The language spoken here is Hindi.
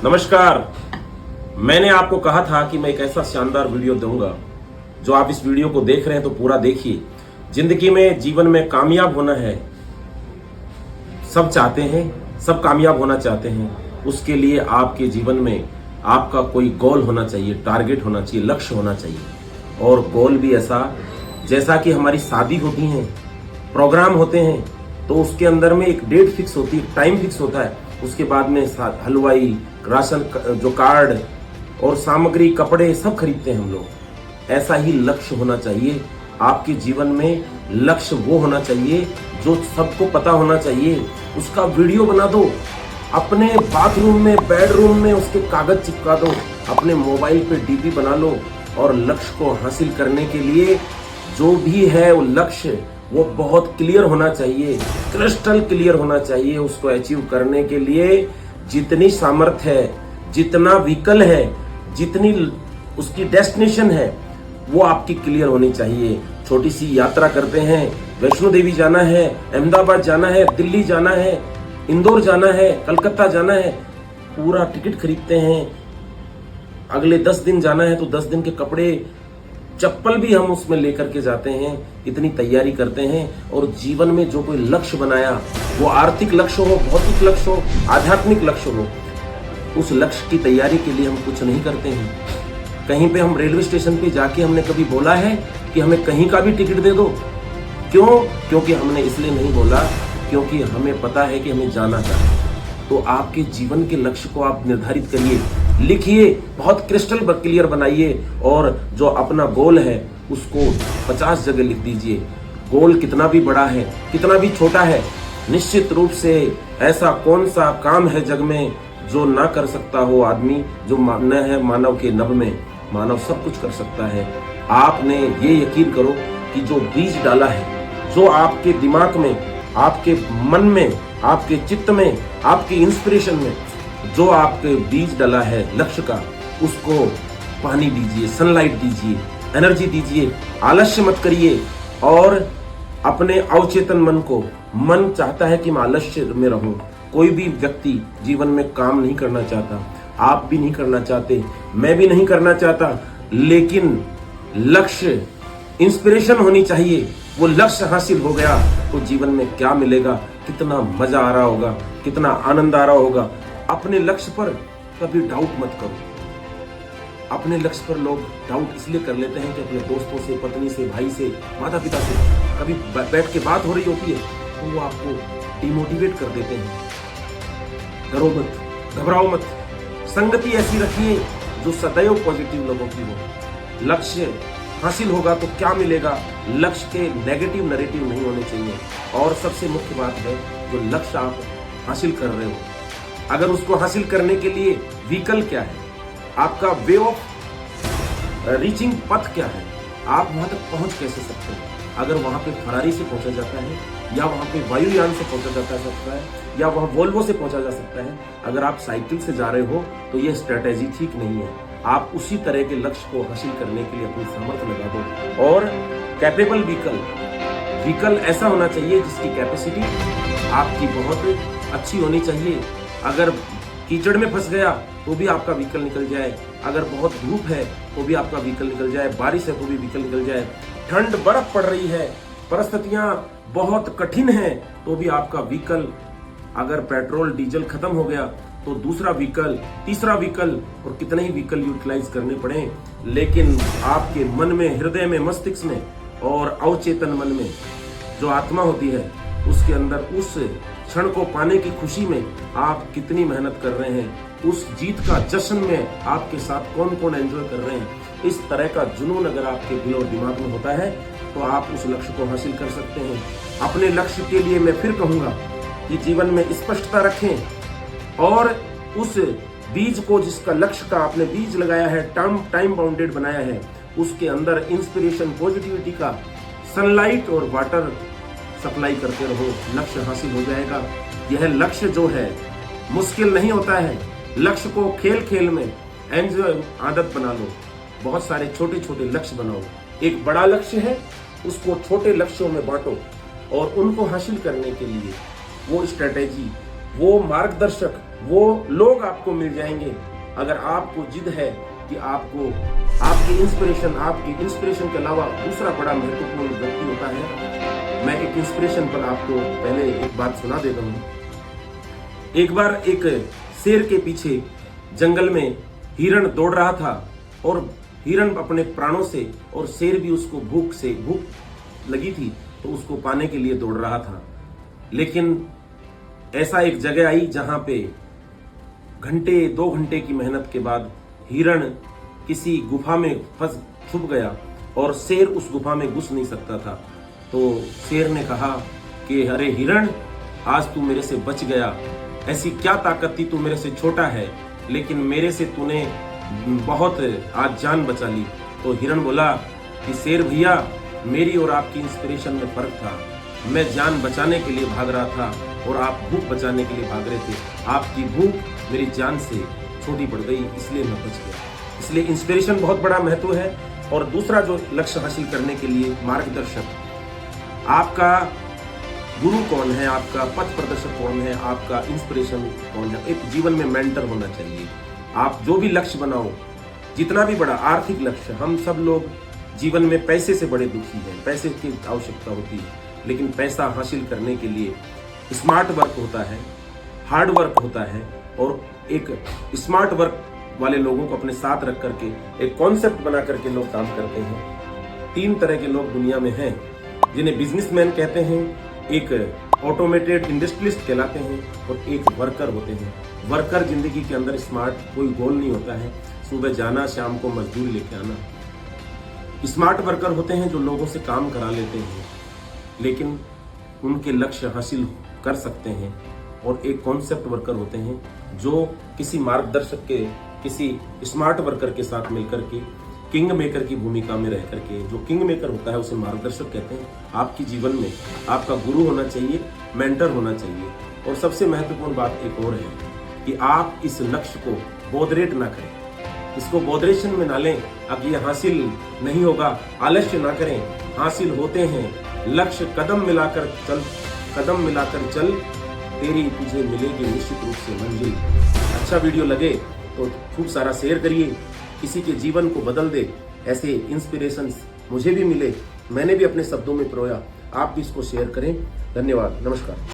नमस्कार। मैंने आपको कहा था कि मैं एक ऐसा शानदार वीडियो दूंगा, जो आप इस वीडियो को देख रहे हैं तो पूरा देखिए। जिंदगी में, जीवन में कामयाब होना है, सब चाहते हैं, सब कामयाब होना चाहते हैं। उसके लिए आपके जीवन में आपका कोई गोल होना चाहिए, टारगेट होना चाहिए, लक्ष्य होना चाहिए। और गोल भी ऐसा, जैसा कि हमारी शादी होती है, प्रोग्राम होते हैं, तो उसके अंदर में एक डेट फिक्स होती है, टाइम फिक्स होता है। उसके बाद में हलवाई, राशन जो कार्ड और सामग्री, कपड़े सब खरीदते हैं हम लोग। ऐसा ही लक्ष्य होना चाहिए आपके जीवन में। लक्ष्य वो होना चाहिए जो सबको पता होना चाहिए। उसका वीडियो बना दो, अपने बाथरूम में, बेडरूम में उसके कागज चिपका दो, अपने मोबाइल पे डीपी बना लो। और लक्ष्य को हासिल करने के लिए जो भी है वो लक्ष्य, वो बहुत क्लियर होना चाहिए, क्रिस्टल क्लियर होना चाहिए। उसको अचीव करने के लिए जितनी सामर्थ्य है, जितना व्हीकल है, जितनी उसकी डेस्टिनेशन है, वो आपकी क्लियर होनी चाहिए। छोटी सी यात्रा करते हैं, वैष्णो देवी जाना है, अहमदाबाद जाना है, दिल्ली जाना है, इंदौर जाना है, कलकत्ता जाना है, पूरा टिकट खरीदते हैं। अगले 10 दिन जाना है तो 10 दिन के कपड़े, चप्पल भी हम उसमें लेकर के जाते हैं। इतनी तैयारी करते हैं। और जीवन में जो कोई लक्ष्य बनाया, वो आर्थिक लक्ष्य हो, भौतिक लक्ष्य हो, आध्यात्मिक लक्ष्य हो, उस लक्ष्य की तैयारी के लिए हम कुछ नहीं करते हैं। कहीं पे हम रेलवे स्टेशन पे जाके हमने कभी बोला है कि हमें कहीं का भी टिकट दे दो? क्यों? क्योंकि हमने इसलिए नहीं बोला क्योंकि हमें पता है कि हमें जाना चाहिए। तो आपके जीवन के लक्ष्य को आप निर्धारित करिए, लिखिए, बहुत क्रिस्टल क्लियर बनाइए। और जो अपना गोल है उसको 50 जगह लिख दीजिए। गोल कितना भी बड़ा है, कितना भी छोटा है, निश्चित रूप से ऐसा कौन सा काम है जग में जो ना कर सकता हो आदमी, जो न है मानव के नभ में। मानव सब कुछ कर सकता है। आपने ये यकीन करो कि जो बीज डाला है, जो आपके दिमाग में, आपके मन में, आपके चित्त में, आपकी इंस्पिरेशन में जो आपके बीज डाला है लक्ष्य का, उसको पानी दीजिए, सनलाइट दीजिए, एनर्जी दीजिए। आलस्य मत करिए। और अपने अवचेतन मन को, मन चाहता है कि मैं आलस्य में रहूं। कोई भी व्यक्ति जीवन में काम नहीं करना चाहता, आप भी नहीं करना चाहते, मैं भी नहीं करना चाहता। लेकिन लक्ष्य, इंस्पिरेशन होनी चाहिए। वो लक्ष्य हासिल हो गया तो जीवन में क्या मिलेगा, कितना मजा आ रहा होगा, कितना आनंद आ रहा होगा। अपने लक्ष्य पर कभी डाउट मत करो। अपने लक्ष्य पर लोग डाउट इसलिए कर लेते हैं कि अपने दोस्तों से, पत्नी से, भाई से, माता पिता से कभी बैठ के बात हो रही होती है तो वो आपको डिमोटिवेट कर देते हैं। डरो मत, घबराओ मत। संगति ऐसी रखिए जो सदैव पॉजिटिव लोगों की हो। लक्ष्य हासिल होगा तो क्या मिलेगा, लक्ष्य के नेगेटिव नैरेटिव नहीं होने चाहिए। और सबसे मुख्य बात है, जो लक्ष्य आप हासिल कर रहे हो, अगर उसको हासिल करने के लिए व्हीकल क्या है, आपका वे ऑफ रीचिंग पथ क्या है, आप वहां तक पहुंच कैसे सकते हैं। अगर वहां पे फरारी से पहुंचा जाता है, या वहां पे वायुयान से पहुंचा जाता सकता है, या वहां वोल्वो से पहुंचा जा सकता है। अगर आप साइकिल से जा रहे हो तो ये स्ट्रेटेजी ठीक नहीं है। आप उसी तरह के लक्ष्य को हासिल करने के लिए अपनी सामर्थ्य लगा दो। और कैपेबल व्हीकल ऐसा होना चाहिए जिसकी कैपेसिटी आपकी बहुत अच्छी होनी चाहिए। अगर कीचड़ में फंस गया तो भी आपका व्हीकल निकल जाए, अगर बहुत धूप है तो भी आपका व्हीकल निकल जाए, बारिश है तो भी व्हीकल निकल जाए, ठंड बर्फ पड़ रही है, परिस्थितियां बहुत कठिन है तो भी आपका व्हीकल, अगर पेट्रोल डीजल खत्म हो गया तो दूसरा व्हीकल, तीसरा व्हीकल, और कितने ही व्हीकल यूटिलाइज करने पड़े, लेकिन आपके मन में, हृदय में, मस्तिष्क में और अवचेतन मन में जो आत्मा होती है, उसके अंदर उस क्षण को पाने की खुशी में आप कितनी मेहनत कर रहे हैं, उस जीत का जश्न में आपके साथ कौन कौन एंजॉय कर रहे हैं, इस तरह का जुनून अगर आपके दिल और दिमाग में होता है तो आप उस लक्ष्य को हासिल कर सकते हैं। अपने लक्ष्य के लिए मैं फिर कहूंगा कि जीवन में स्पष्टता रखें। और उस बीज को, जिसका लक्ष्य का आपने बीज लगाया है, टाइम बाउंडेड बनाया है, उसके अंदर इंस्पिरेशन, पॉजिटिविटी का सनलाइट और वाटर सप्लाई करते रहो। लक्ष्य हासिल हो जाएगा। यह लक्ष्य जो है मुश्किल नहीं होता है। लक्ष्य को खेल खेल में एंजॉय आदत बना लो। बहुत सारे छोटे छोटे लक्ष्य बनाओ। एक बड़ा लक्ष्य है, उसको छोटे लक्ष्यों में बांटो और उनको हासिल करने के लिए वो स्ट्रेटेजी, वो मार्गदर्शक, वो लोग आपको मिल जाएंगे अगर आपको जिद है कि आपको आपकी इंस्पिरेशन के अलावा दूसरा बड़ा महत्वपूर्ण व्यक्ति होता है। मैं एक इंस्पिरेशन पर आपको पहले एक बात सुना देता हूँ। एक बार एक शेर के पीछे जंगल में हिरण दौड़ रहा था और हिरण अपने प्राणों से, और शेर भी उसको भूख लगी थी तो उसको पाने के लिए दौड़ रहा था। लेकिन ऐसा एक जगह आई जहां पे घंटे 2 घंटे की मेहनत के बाद हिरण किसी गुफा में छुप गया और शेर उस गुफा में घुस नहीं सकता था। तो शेर ने कहा कि अरे हिरण, आज तू मेरे से बच गया, ऐसी क्या ताकत थी, तू मेरे से छोटा है लेकिन मेरे से तूने बहुत आज जान बचा ली। तो हिरण बोला कि शेर भैया, मेरी और आपकी इंस्पिरेशन में फर्क था। मैं जान बचाने के लिए भाग रहा था और आप भूख बचाने के लिए भाग रहे थे। आपकी भूख मेरी जान से छोटी पड़ गई, इसलिए मैं बच गया। इसलिए इंस्पिरेशन बहुत बड़ा महत्व है। और दूसरा जो लक्ष्य हासिल करने के लिए मार्गदर्शक, आपका गुरु कौन है, आपका पथ प्रदर्शक कौन है, आपका इंस्पिरेशन कौन है। एक जीवन में मेंटर होना चाहिए। आप जो भी लक्ष्य बनाओ, जितना भी बड़ा आर्थिक लक्ष्य, हम सब लोग जीवन में पैसे से बड़े दुखी हैं, पैसे की आवश्यकता होती है, लेकिन पैसा हासिल करने के लिए स्मार्ट वर्क होता है, हार्ड वर्क होता है, और एक स्मार्ट वर्क वाले लोगों को अपने साथ रख करके एक कॉन्सेप्ट बना करके लोग काम करते हैं। 3 तरह के लोग दुनिया में हैं, जिन्हें बिजनेसमैन कहते हैं, एक ऑटोमेटेड इंडस्ट्रियलिस्ट कहलाते हैं, और एक वर्कर होते हैं। वर्कर जिंदगी के अंदर स्मार्ट कोई गोल नहीं होता है, सुबह जाना शाम को मजदूरी लेके आना। स्मार्ट वर्कर होते हैं जो लोगों से काम करा लेते हैं लेकिन उनके लक्ष्य हासिल कर सकते हैं। और एक कॉन्सेप्ट वर्कर होते हैं जो किसी मार्गदर्शक के, किसी स्मार्ट वर्कर के साथ मिलकर के किंग मेकर की भूमिका में रह करके, जो किंग मेकर होता है उसे मार्गदर्शक कहते हैं। आपकी जीवन में आपका गुरु होना चाहिए, मेंटर होना चाहिए। और सबसे महत्वपूर्ण बात एक और है कि आप इस लक्ष्य को बॉदरेट ना करें, इसको बॉदरेशन में ना लें। अब ये हासिल नहीं होगा, आलस्य ना करें, हासिल होते हैं। लक्ष्य कदम मिलाकर चल, तेरी तुझे मिलेगी निश्चित रूप से मंजिल। अच्छा वीडियो लगे तो खूब सारा शेयर करिए, किसी के जीवन को बदल दे। ऐसे इंस्पिरेशंस मुझे भी मिले, मैंने भी अपने शब्दों में पिरोया, आप भी इसको शेयर करें। धन्यवाद, नमस्कार।